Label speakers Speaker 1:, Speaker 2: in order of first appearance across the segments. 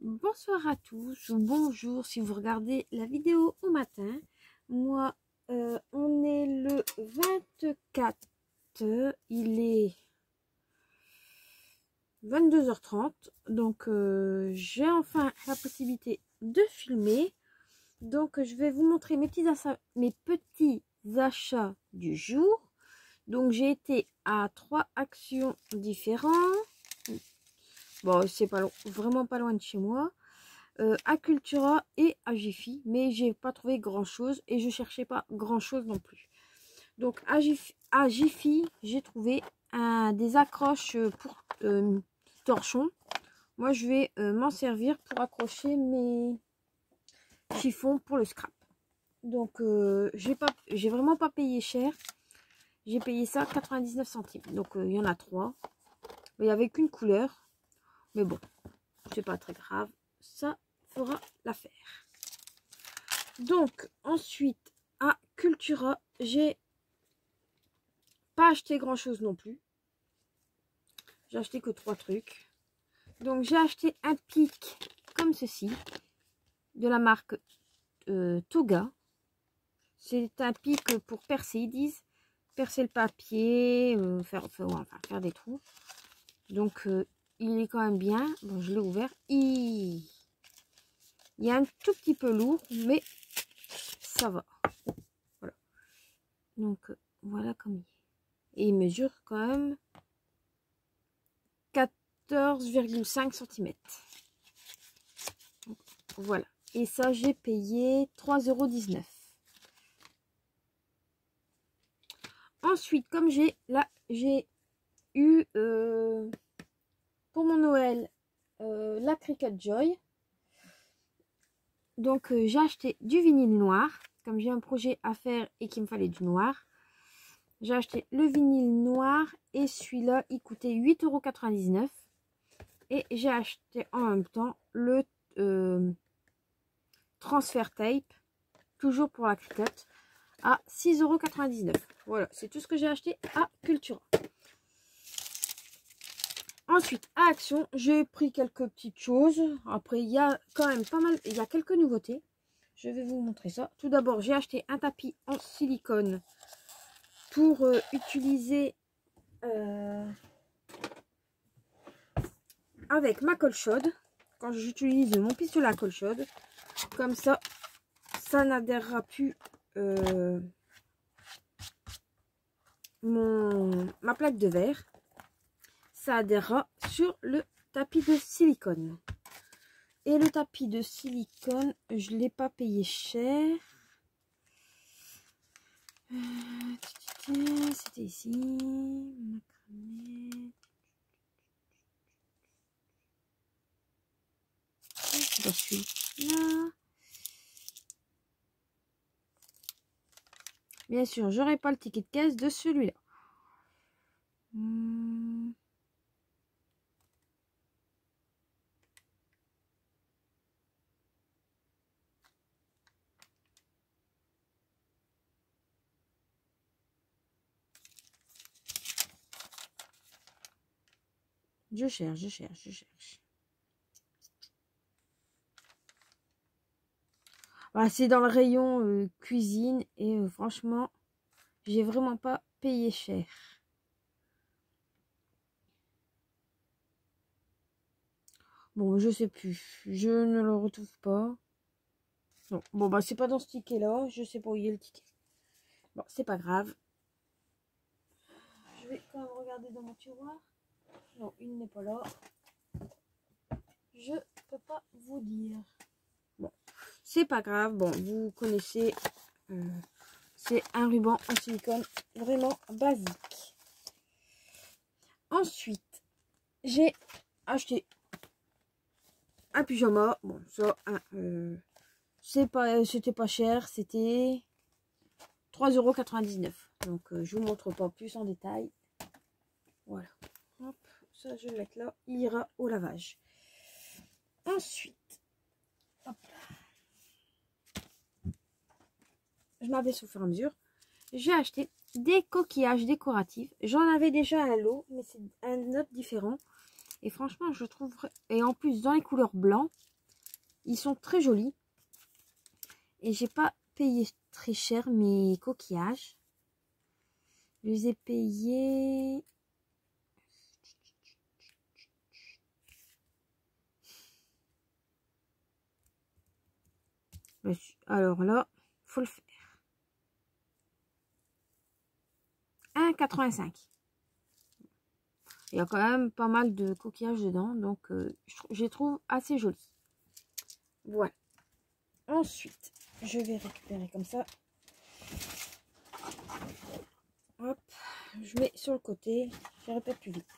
Speaker 1: Bonsoir à tous, ou bonjour si vous regardez la vidéo au matin. Moi, on est le 24, il est 22h30, donc j'ai enfin la possibilité de filmer. Donc je vais vous montrer mes petits achats du jour. Donc j'ai été à 3 actions différentes. Bon, c'est pas vraiment pas loin de chez moi. À Cultura et à Jiffy, mais j'ai pas trouvé grand chose et je cherchais pas grand chose non plus. Donc à Jiffy, j'ai trouvé des accroches pour torchons. Moi je vais m'en servir pour accrocher mes chiffons pour le scrap. Donc j'ai vraiment pas payé cher. J'ai payé ça 99 centimes. Donc il y en a 3. Il n'y avait qu'une couleur. Mais bon, c'est pas très grave. Ça fera l'affaire. Donc ensuite à Cultura, j'ai pas acheté grand chose non plus. J'ai acheté que 3 trucs. Donc j'ai acheté un pic comme ceci de la marque Toga. C'est un pic pour percer, ils disent percer le papier, faire des trous. Donc il est quand même bien. Bon, je l'ai ouvert. Il est un tout petit peu lourd, mais ça va. Voilà. Donc voilà comme il est. Et il mesure quand même 14,5 cm. Voilà. Et ça, j'ai payé 3,19 €. Ensuite, comme j'ai eu pour mon Noël la Cricut Joy. Donc j'ai acheté du vinyle noir. Comme j'ai un projet à faire et qu'il me fallait du noir. J'ai acheté le vinyle noir et celui-là, il coûtait 8,99 €. Et j'ai acheté en même temps le transfert tape, toujours pour la Cricut, à 6,99 €. Voilà, c'est tout ce que j'ai acheté à Cultura. Ensuite, à Action, j'ai pris quelques petites choses. Après, il y a quand même pas mal, il y a quelques nouveautés. Je vais vous montrer ça. Tout d'abord, j'ai acheté un tapis en silicone pour utiliser avec ma colle chaude. Quand j'utilise mon pistolet à colle chaude, comme ça, ça n'adhérera plus ma plaque de verre. Ça adhérera sur le tapis de silicone. Et le tapis de silicone, je ne l'ai pas payé cher. C'était ici. Dans celui-là. Bien sûr, j'aurai pas le ticket de caisse de celui-là. Je cherche. Voilà, c'est dans le rayon cuisine et franchement, j'ai vraiment pas payé cher. Bon, je sais plus. Je ne le retrouve pas. Non. Bon, bah, c'est pas dans ce ticket-là. Je sais pas où il y a le ticket. Bon, c'est pas grave. Je vais quand même regarder dans mon tiroir. Non, il n'est pas là. Je peux pas vous dire. Bon, c'est pas grave. Bon, vous connaissez. C'est un ruban en silicone vraiment basique. Ensuite, j'ai acheté un pyjama. Bon, ça, c'était pas cher. C'était 3,99 €. Donc, je vous montre pas plus en détail. Voilà. Hop, ça, je vais le mettre là. Il ira au lavage. Ensuite, hop, je m'abaisse au fur et à mesure. J'ai acheté des coquillages décoratifs. J'en avais déjà un lot, mais c'est un autre différent. Et franchement, je trouve... Et en plus, dans les couleurs blanc, Ils sont très jolis. Et j'ai pas payé très cher mes coquillages. Je les ai payés... Alors là, faut le faire. 1,85. Il y a quand même pas mal de coquillages dedans, donc je les trouve assez jolis. Voilà. Ensuite, je vais récupérer comme ça. Hop, je mets sur le côté. Je répète plus vite.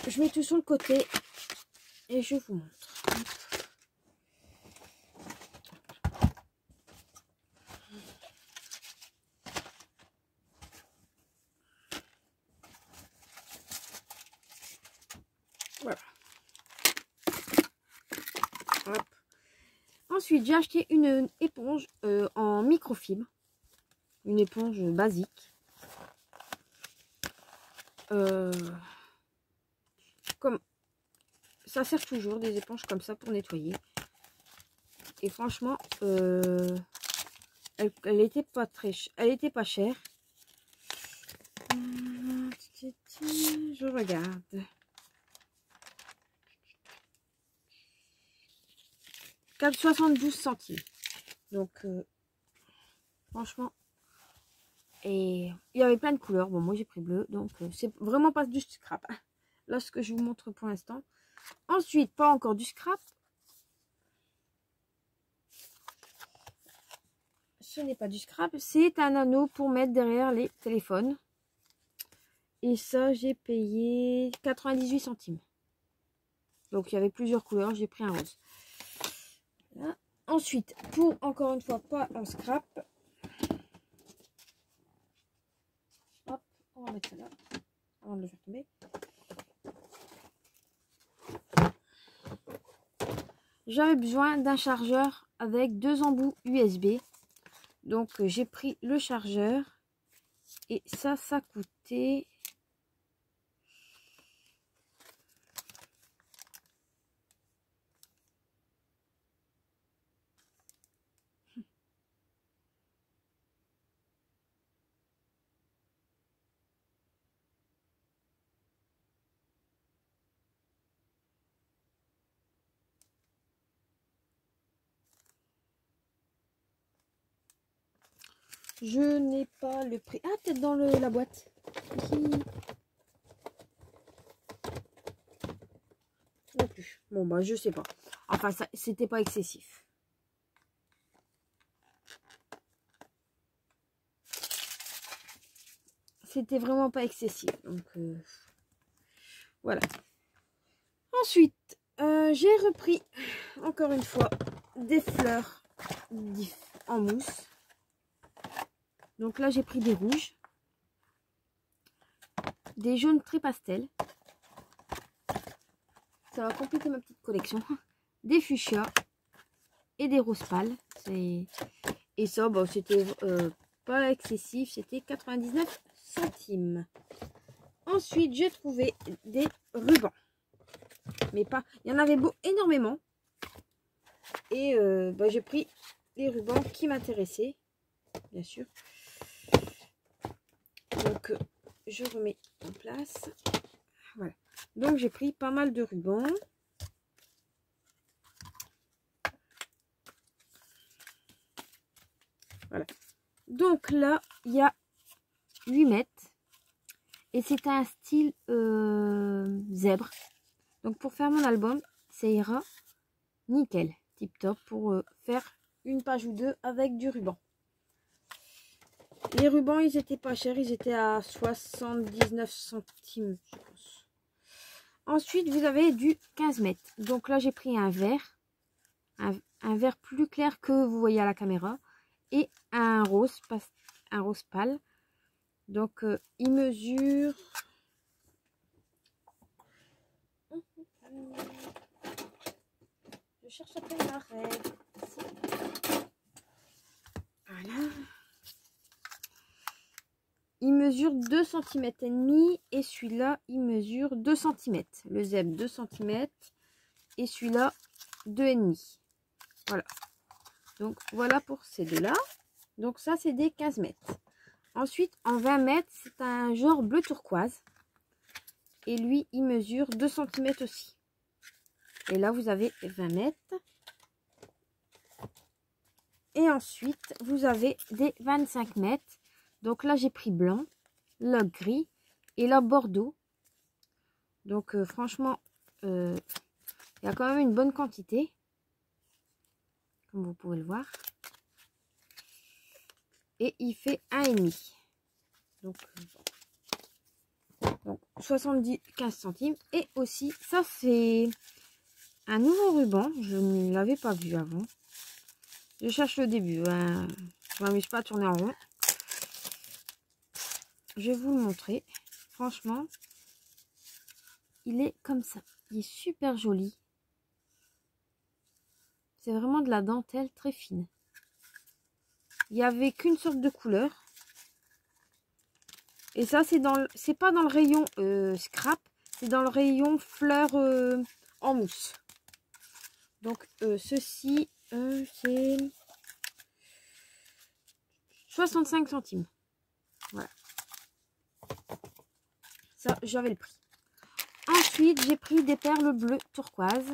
Speaker 1: Je mets tout sur le côté et je vous montre. Voilà. Hop. Ensuite, j'ai acheté une éponge en microfibre. Une éponge basique. Comme ça sert toujours des éponges comme ça pour nettoyer. Et franchement, elle était pas elle était pas chère. Je regarde. 4,72 centimes. Donc, franchement, et il y avait plein de couleurs. Bon, moi j'ai pris bleu, donc c'est vraiment pas du scrap. Là, ce que je vous montre pour l'instant. Ensuite, pas encore du scrap. Ce n'est pas du scrap, c'est un anneau pour mettre derrière les téléphones. Et ça, j'ai payé 98 centimes. Donc, il y avait plusieurs couleurs, j'ai pris un rose. Voilà. Ensuite, pour encore une fois, pas en scrap. Hop, on va mettre ça là, avant de le faire tomber. J'avais besoin d'un chargeur avec 2 embouts USB. Donc, j'ai pris le chargeur. Et ça coûtait... Je n'ai pas le prix. Ah, peut-être dans la boîte. Ici. Non plus. Bon, bah, je sais pas. Enfin, ça, c'était pas excessif. C'était vraiment pas excessif. Donc, voilà. Ensuite, j'ai repris, encore une fois, des fleurs en mousse. Donc là, j'ai pris des rouges, des jaunes très pastel. Ça va compléter ma petite collection. Des fuchsias et des roses pâles. Et ça, bah, c'était pas excessif. C'était 99 centimes. Ensuite, j'ai trouvé des rubans. Mais pas... Il y en avait énormément. Et bah, j'ai pris les rubans qui m'intéressaient. Bien sûr. Donc, je remets en place. Voilà. Donc, j'ai pris pas mal de rubans. Voilà. Donc, là, il y a 8 mètres. Et c'est un style zèbre. Donc, pour faire mon album, ça ira nickel. Tip top pour faire une page ou deux avec du ruban. Les rubans, ils étaient pas chers. Ils étaient à 79 centimes, je pense. Ensuite, vous avez du 15 mètres. Donc là, j'ai pris un vert. Un vert plus clair que vous voyez à la caméra. Et un rose pâle. Donc, il mesure... Je cherche après ma règle. Voilà. Il mesure 2 cm et demi et celui-là, il mesure 2 cm. Le zèbre 2 cm et celui-là 2,5. Voilà. Donc voilà pour ces deux-là. Donc ça, c'est des 15 mètres. Ensuite, en 20 mètres, c'est un genre bleu turquoise. Et lui, il mesure 2 cm aussi. Et là, vous avez 20 mètres. Et ensuite, vous avez des 25 mètres. Donc là, j'ai pris blanc, là gris et là bordeaux. Donc franchement, il y a quand même une bonne quantité. Comme vous pouvez le voir. Et il fait 1,5. Donc 75 centimes. Et aussi, ça c'est un nouveau ruban. Je ne l'avais pas vu avant. Je cherche le début. Hein. Je ne m'amuse pas à tourner en rond. Je vais vous le montrer. Franchement, il est comme ça. Il est super joli. C'est vraiment de la dentelle très fine. Il n'y avait qu'une sorte de couleur. Et ça, c'est pas dans le rayon scrap. C'est dans le rayon fleurs en mousse. Donc, ceci, c'est 65 centimes. Voilà. Ça, j'avais le prix. Ensuite, j'ai pris des perles bleues turquoise.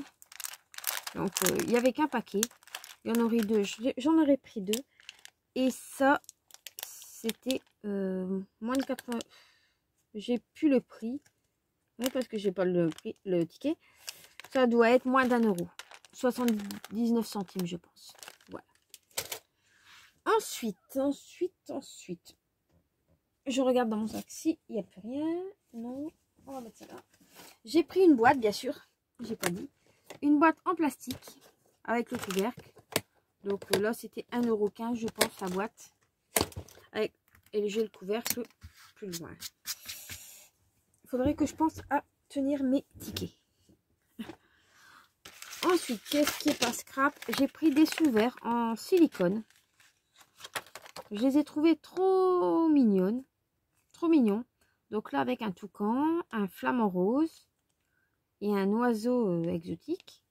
Speaker 1: Donc, il n'y avait qu'un paquet. Il y en aurait deux. J'en aurais pris deux. Et ça, c'était moins de 80. J'ai plus le prix. Oui, parce que j'ai pas le prix, le ticket. Ça doit être moins d'1 euro. 79 centimes, je pense. Voilà. Ensuite. Je regarde dans mon sac si il n'y a plus rien. Non. On va mettre ça là. J'ai pris une boîte, bien sûr. J'ai pas dit. Une boîte en plastique avec le couvercle. Donc là, c'était 1,15 €, je pense, la boîte. Et j'ai le couvercle plus loin. Il faudrait que je pense à tenir mes tickets. Ensuite, qu'est-ce qui est pas scrap? J'ai pris des sous-verts en silicone. Je les ai trouvés trop mignonnes. Trop mignons. Donc là, avec un toucan, un flamant rose et un oiseau exotique.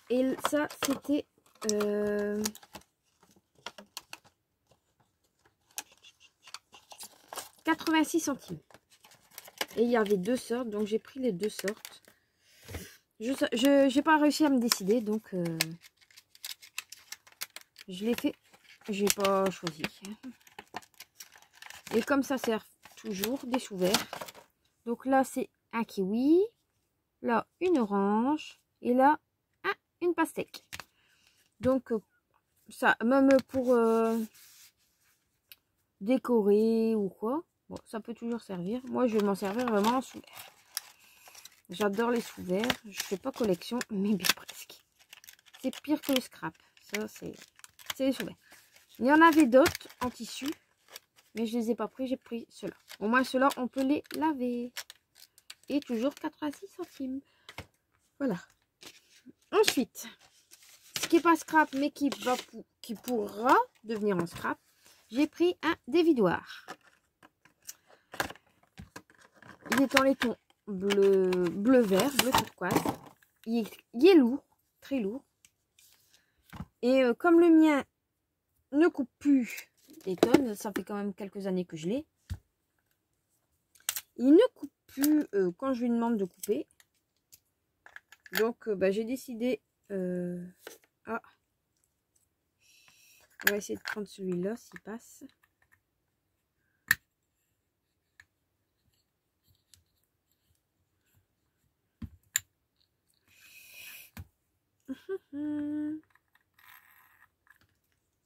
Speaker 1: Et ça, c'était 86 centimes. Et il y avait deux sortes, donc j'ai pris les deux sortes. Je n'ai pas réussi à me décider, donc je l'ai fait. Je n'ai pas choisi. Et comme ça sert toujours des sous-verts. Donc là, c'est un kiwi. Là, une orange. Et là, une pastèque. Donc, ça, même pour décorer ou quoi. Bon, ça peut toujours servir. Moi, je vais m'en servir vraiment en sous-verts. J'adore les sous-verts. Je fais pas collection, mais bien presque. C'est pire que le scrap. Ça, c'est les sous-verts. Il y en avait d'autres en tissu. Mais je les ai pas pris. J'ai pris ceux-là. Au moins, ceux-là, on peut les laver. Et toujours 86 centimes. Voilà. Ensuite, ce qui n'est pas scrap, mais qui pourra devenir en scrap, j'ai pris un dévidoir. Il est en laiton bleu-vert, bleu turquoise. Il est lourd, très lourd. Et comme le mien ne coupe plus les tonnes, ça fait quand même quelques années que je l'ai. Il ne coupe plus quand je lui demande de couper. Donc j'ai décidé... on va essayer de prendre celui-là s'il passe.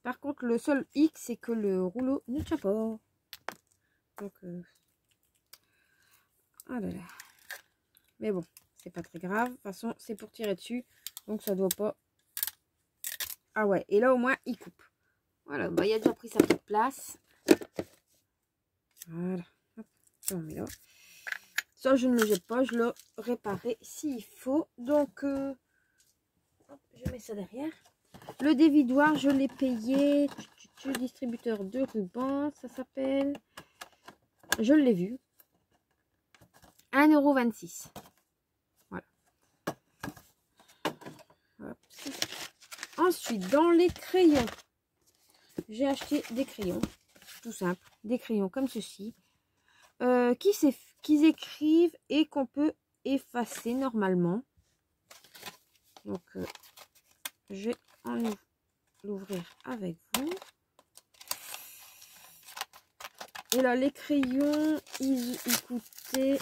Speaker 1: Par contre, le seul hic, c'est que le rouleau ne tient pas. Donc, ah là là. Mais bon, c'est pas très grave. De toute façon, c'est pour tirer dessus. Donc, ça doit pas... Ah ouais, et là, au moins, il coupe. Voilà, bah, il a déjà pris sa petite place. Voilà. Hop, ça, on met là. Ça, je ne le jette pas. Je le réparerai s'il faut. Donc, hop, je mets ça derrière. Le dévidoir, je l'ai payé du distributeur de ruban. Ça s'appelle, je l'ai vu, 1,26 €. Voilà. Hop. Ensuite, dans les crayons, j'ai acheté des crayons, tout simple, des crayons comme ceci, qui écrivent et qu'on peut effacer normalement. Donc, je vais l'ouvrir avec vous. Et là, les crayons, ils coûtaient...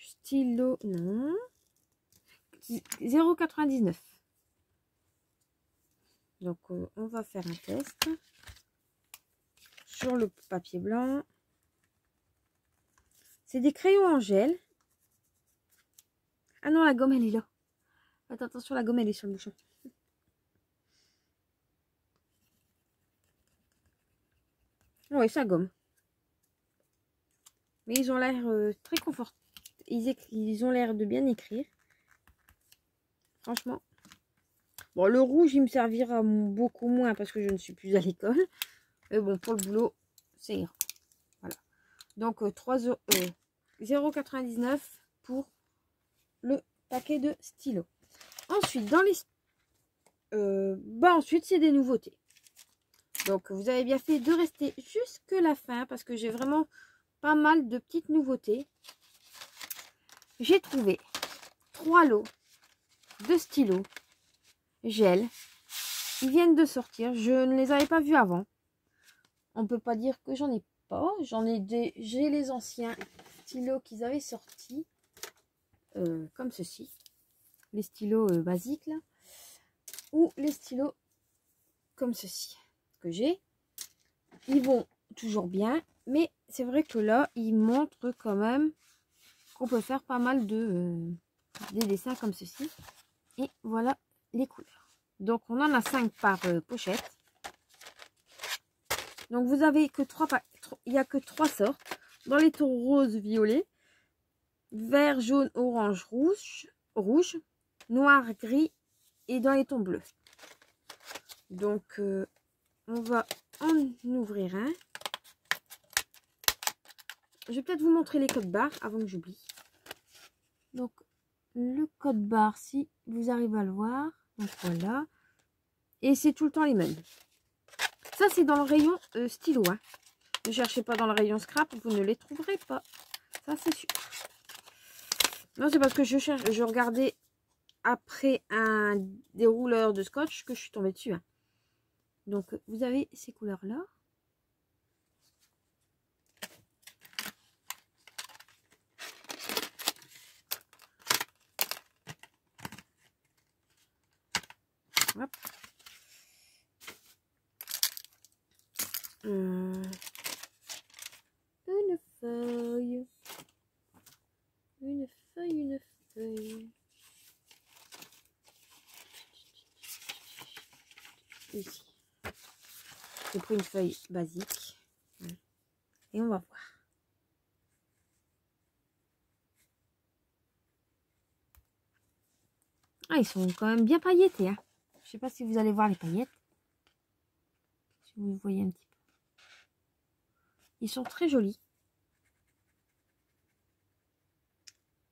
Speaker 1: stylo, non. 0,99 €. Donc, on va faire un test sur le papier blanc. C'est des crayons en gel. Ah non, la gomme, elle est là. Attends, attention, la gomme, elle est sur le bouchon. Oui, ça gomme. Mais ils ont l'air très confortables. Ils ont l'air de bien écrire. Franchement. Bon, le rouge, il me servira beaucoup moins parce que je ne suis plus à l'école. Mais bon, pour le boulot, c'est ira. Voilà. Donc, 0,99 € pour le paquet de stylos. Ensuite, dans les... ensuite, c'est des nouveautés. Donc, vous avez bien fait de rester jusque la fin parce que j'ai vraiment pas mal de petites nouveautés. J'ai trouvé 3 lots de stylos gel. Ils viennent de sortir. Je ne les avais pas vus avant. On peut pas dire que j'en ai pas. J'ai les anciens stylos qu'ils avaient sortis. Comme ceci. Les stylos basiques là. Ou les stylos comme ceci. Que j'ai. Ils vont toujours bien. Mais c'est vrai que là, ils montrent quand même qu'on peut faire pas mal de des dessins comme ceci. Et voilà les couleurs. Donc, on en a 5 par pochette. Donc, vous avez que 3, il n'y a que 3 sortes. Dans les tons rose, violet, vert, jaune, orange, rouge, noir, gris et dans les tons bleus. Donc, on va en ouvrir un. Je vais peut-être vous montrer les codes barres avant que j'oublie. Donc, le code barre, si vous arrivez à le voir. Donc, voilà. Et c'est tout le temps les mêmes. Ça, c'est dans le rayon stylo. Hein. Ne cherchez pas dans le rayon scrap, vous ne les trouverez pas. Ça, c'est sûr. Non, c'est parce que je regardais après un dérouleur de scotch que je suis tombée dessus. Hein. Donc, vous avez ces couleurs-là. Hop. Une feuille. Une feuille. Ici. J'ai pris une feuille basique. Et on va voir. Ah, ils sont quand même bien pailletés. Hein. Je sais pas si vous allez voir les paillettes. Si vous voyez un petit peu. Ils sont très jolis.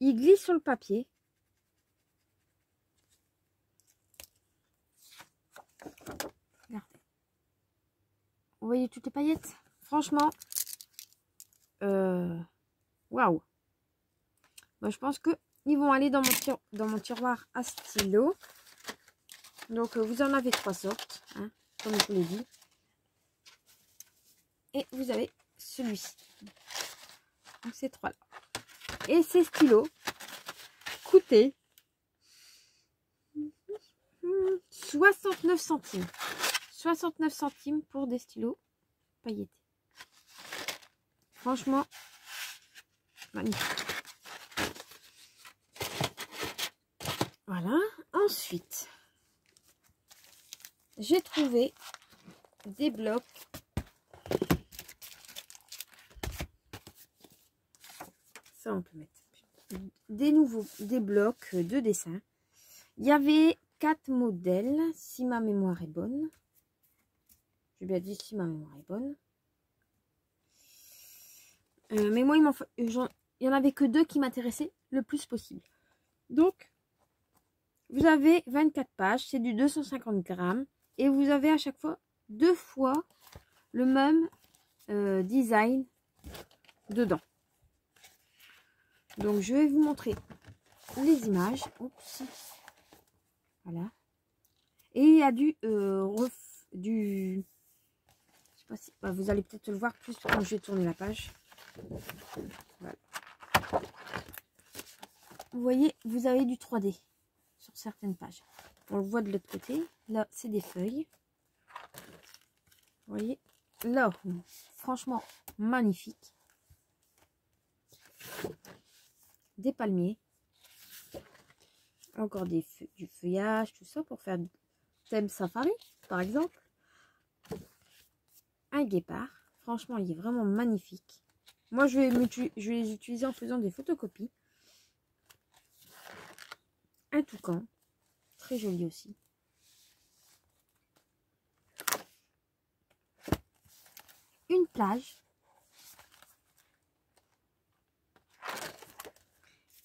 Speaker 1: Ils glissent sur le papier. Regardez. Vous voyez toutes les paillettes? Franchement, waouh. Bah, je pense que ils vont aller dans mon tiroir à stylo. Donc, vous en avez 3 sortes, hein, comme je vous l'ai dit. Et vous avez celui-ci. Donc, ces 3 là. Et ces stylos coûtaient 69 centimes. 69 centimes pour des stylos pailletés. Franchement, magnifique. Voilà. Ensuite, j'ai trouvé des blocs Ça, on peut mettre des blocs de dessin. Il y avait 4 modèles, si ma mémoire est bonne. J'ai bien dit si ma mémoire est bonne. Mais moi, il y en avait que 2 qui m'intéressaient le plus possible. Donc, vous avez 24 pages, c'est du 250 grammes. Et vous avez à chaque fois 2 fois le même design dedans. Donc, je vais vous montrer les images. Oups. Voilà. Et il y a je sais pas si, vous allez peut-être le voir plus quand je vais tourner la page. Voilà. Vous voyez, vous avez du 3D sur certaines pages. On le voit de l'autre côté. Là, c'est des feuilles. Vous voyez, là, franchement, magnifique. Des palmiers. Encore du feuillage, tout ça pour faire thème safari, par exemple. Un guépard. Franchement, il est vraiment magnifique. Moi, je vais les utiliser en faisant des photocopies. Un toucan. Très joli aussi. Une plage.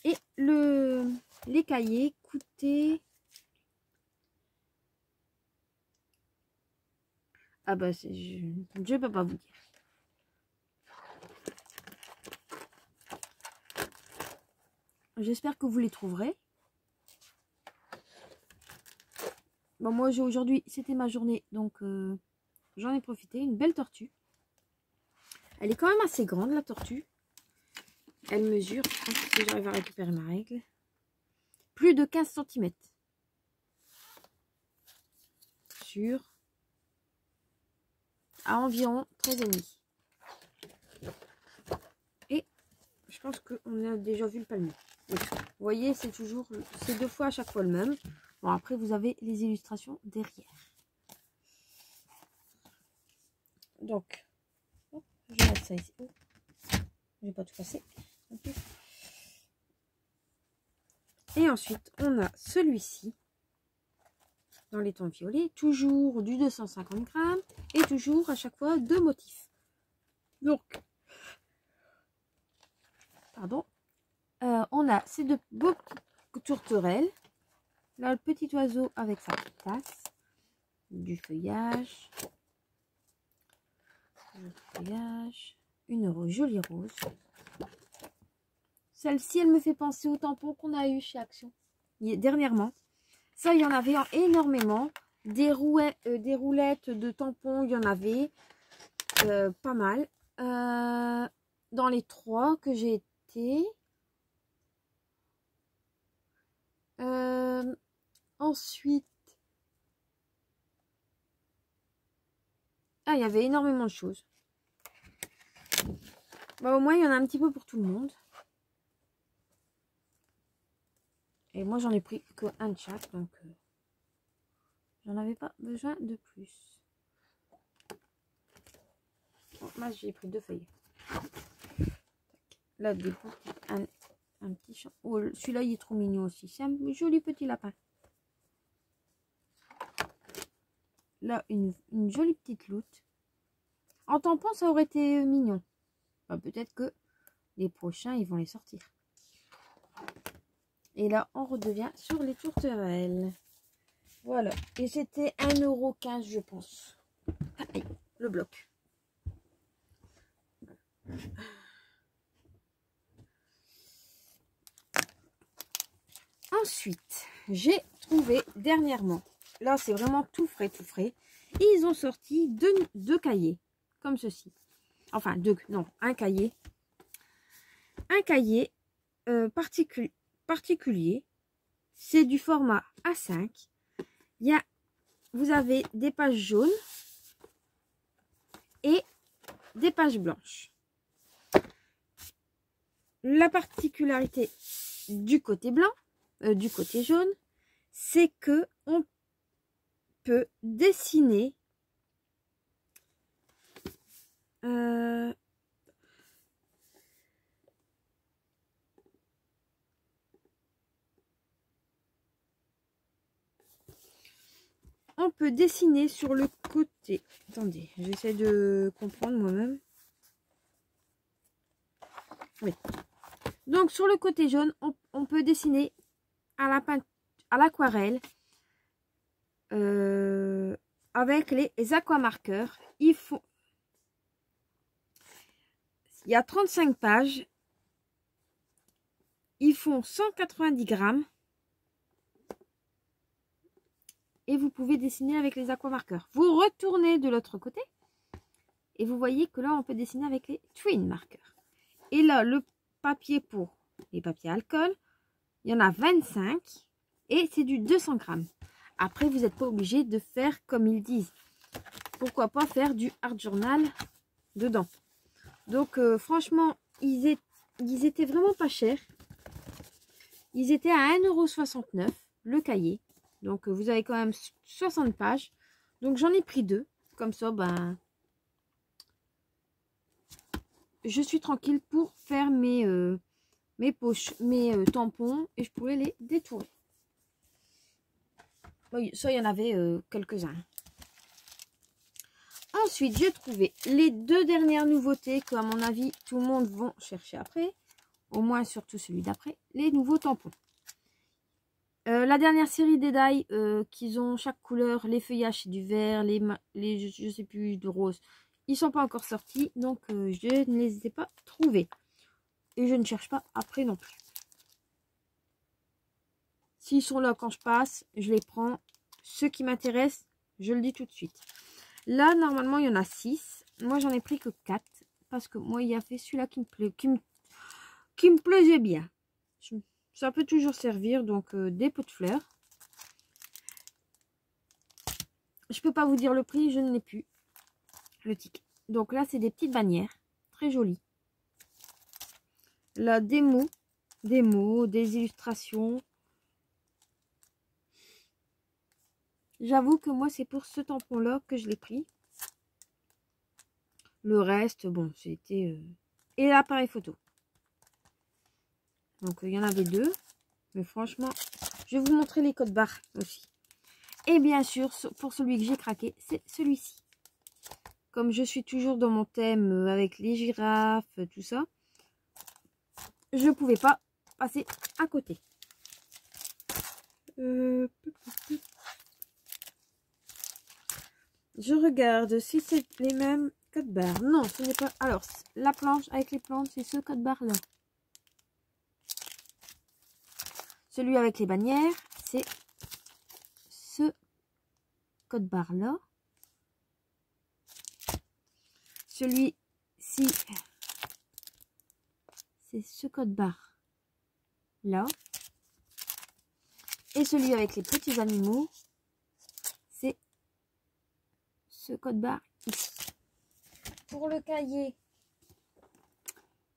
Speaker 1: Et les cahiers coûtaient... Ah bah, je ne peux pas vous dire. J'espère que vous les trouverez. Bon, moi, aujourd'hui, c'était ma journée, donc j'en ai profité. Une belle tortue. Elle est quand même assez grande, la tortue. Elle mesure, si j'arrive à récupérer ma règle, plus de 15 cm. Sur à environ 13,5. Et je pense qu'on a déjà vu le palmier. Vous voyez, c'est 2 fois à chaque fois le même. Bon, après, vous avez les illustrations derrière. Donc, je vais mettre ça ici. Je vais pas tout casser. Okay. Et ensuite, on a celui-ci. Dans les tons violets. Toujours du 250 grammes. Et toujours à chaque fois 2 motifs. Donc, pardon. On a ces 2 beaux tourterelles. Là, le petit oiseau avec sa petite tasse. Du feuillage. Une jolie rose. Celle-ci, elle me fait penser au tampon qu'on a eu chez Action dernièrement. Ça, il y en avait énormément. Des roulettes de tampons, il y en avait pas mal. Dans les 3 que j'ai été. Ensuite, il y avait énormément de choses. Bah, au moins, il y en a un petit peu pour tout le monde. Et moi, j'en ai pris que un de chaque, donc j'en avais pas besoin de plus. Bon, moi, j'ai pris 2 feuilles. Là, du coup, un petit champ. Oh, celui-là, il est trop mignon aussi. C'est un joli petit lapin. Là, une jolie petite loutre. En tampon, ça aurait été mignon. Enfin, peut-être que les prochains, ils vont les sortir. Et là, on redevient sur les tourterelles. Voilà. Et c'était 1,15 €, je pense. Aïe, le bloc. Ensuite, j'ai trouvé dernièrement. Là, c'est vraiment tout frais, tout frais. Ils ont sorti deux cahiers. Comme ceci. Enfin, un cahier. Un cahier particulier. C'est du format A5. Vous avez des pages jaunes et des pages blanches. La particularité du côté blanc, du côté jaune, c'est que on peut dessiner on peut dessiner sur le côté. Attendez, j'essaie de comprendre moi-même. Oui. Donc, sur le côté jaune, on peut dessiner à l'aquarelle avec les aquamarqueurs. Il y a 35 pages. Ils font 190 grammes. Et vous pouvez dessiner avec les aquamarqueurs. Vous retournez de l'autre côté. Et vous voyez que là, on peut dessiner avec les twin marqueurs. Et là, le papier pour les papiers alcool, il y en a 25. Et c'est du 200 grammes. Après, vous n'êtes pas obligé de faire comme ils disent. Pourquoi pas faire du art journal dedans. Donc, franchement, ils étaient vraiment pas chers. Ils étaient à 1,69 € le cahier. Donc, vous avez quand même 60 pages. Donc, j'en ai pris 2. Comme ça, ben, je suis tranquille pour faire mes poches, mes tampons. Et je pourrais les détourer. Oui, ça, il y en avait quelques-uns. Ensuite, j'ai trouvé les 2 dernières nouveautés que, à mon avis, tout le monde va chercher après. Au moins, surtout celui d'après. Les nouveaux tampons. La dernière série des die qu'ils ont chaque couleur, les feuillages c'est du vert, les je sais plus de rose, ils sont pas encore sortis, donc je ne les ai pas trouvés et je ne cherche pas après non plus. S'ils sont là quand je passe, je les prends. Ceux qui m'intéressent, je le dis tout de suite. Là normalement il y en a 6, moi j'en ai pris que 4 parce que moi il y a fait celui-là qui me plaisait bien. Ça peut toujours servir, donc des pots de fleurs. Je peux pas vous dire le prix, je ne l'ai plus. Le ticket. Donc là, c'est des petites bannières. Très jolies. Là, des mots, des illustrations. J'avoue que moi, c'est pour ce tampon-là que je l'ai pris. Le reste, bon, c'était... Et l'appareil photo. Donc, il y en avait 2. Mais franchement, je vais vous montrer les codes barres aussi. Et bien sûr, pour celui que j'ai craqué, c'est celui-ci. Comme je suis toujours dans mon thème avec les girafes, tout ça, je ne pouvais pas passer à côté. Je regarde si c'est les mêmes codes barres. Non, ce n'est pas... Alors, la planche avec les plantes, c'est ce code barre-là. Celui avec les bannières, c'est ce code barre-là. Celui-ci, c'est ce code barre là. Et celui avec les petits animaux, c'est ce code barre ici. Pour le cahier,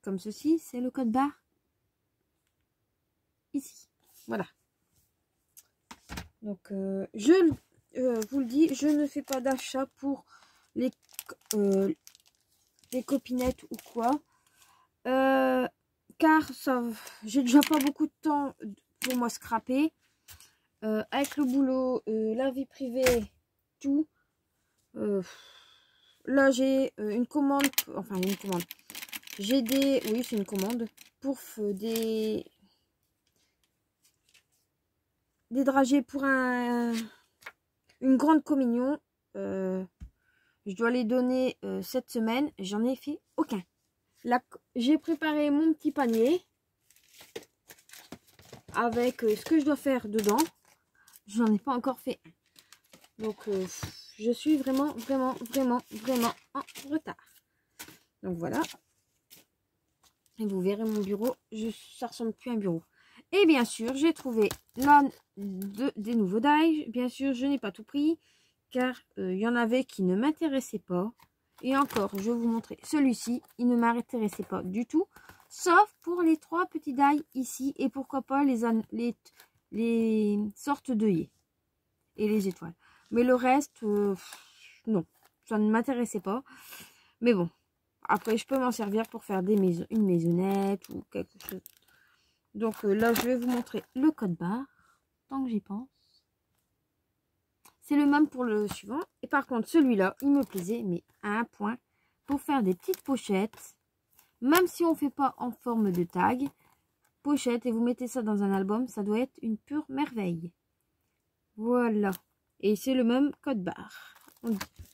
Speaker 1: comme ceci, c'est le code barre ici. Voilà. Donc, je vous le dis, je ne fais pas d'achat pour les copinettes ou quoi. Car ça, j'ai déjà pas beaucoup de temps pour moi scraper. Avec le boulot, la vie privée, tout. Là, j'ai une commande. Enfin, une commande. J'ai des... Oui, c'est une commande. Pour des dragées pour une grande communion. Je dois les donner cette semaine. J'en ai fait aucun. Là, j'ai préparé mon petit panier avec ce que je dois faire dedans. Je n'en ai pas encore fait un. Donc, je suis vraiment en retard. Donc, voilà. Et vous verrez mon bureau. Ça ressemble plus à un bureau. Et bien sûr, j'ai trouvé là des nouveaux die. Bien sûr, je n'ai pas tout pris. Car il y en avait qui ne m'intéressaient pas. Et encore, je vais vous montrer. Celui-ci, il ne m'intéressait pas du tout. Sauf pour les 3 petits die ici. Et pourquoi pas les sortes d'œillets. Et les étoiles. Mais le reste, non. Ça ne m'intéressait pas. Mais bon. Après, je peux m'en servir pour faire une maisonnette ou quelque chose. Donc là, je vais vous montrer le code barre. Tant que j'y pense. C'est le même pour le suivant. Et par contre, celui-là, il me plaisait, mais à un point, pour faire des petites pochettes, même si on ne fait pas en forme de tag, pochette, et vous mettez ça dans un album, ça doit être une pure merveille. Voilà. Et c'est le même code barre.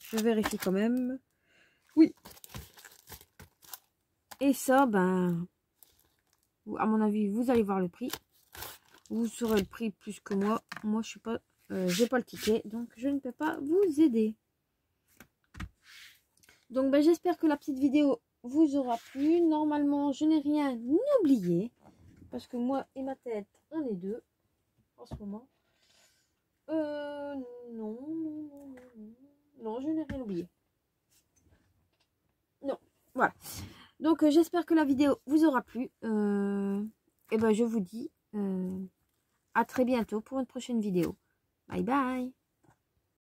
Speaker 1: Je vérifie quand même. Oui. Et ça, ben, à mon avis, vous allez voir le prix. Vous saurez le prix plus que moi. Moi, je suis pas, j'ai pas le ticket, donc je ne peux pas vous aider. Donc, ben, j'espère que la petite vidéo vous aura plu. Normalement, je n'ai rien oublié. Parce que moi et ma tête, on est deux en ce moment. Non, je n'ai rien oublié. Non, voilà. Donc, j'espère que la vidéo vous aura plu. Et ben, je vous dis à très bientôt pour une prochaine vidéo. Bye bye.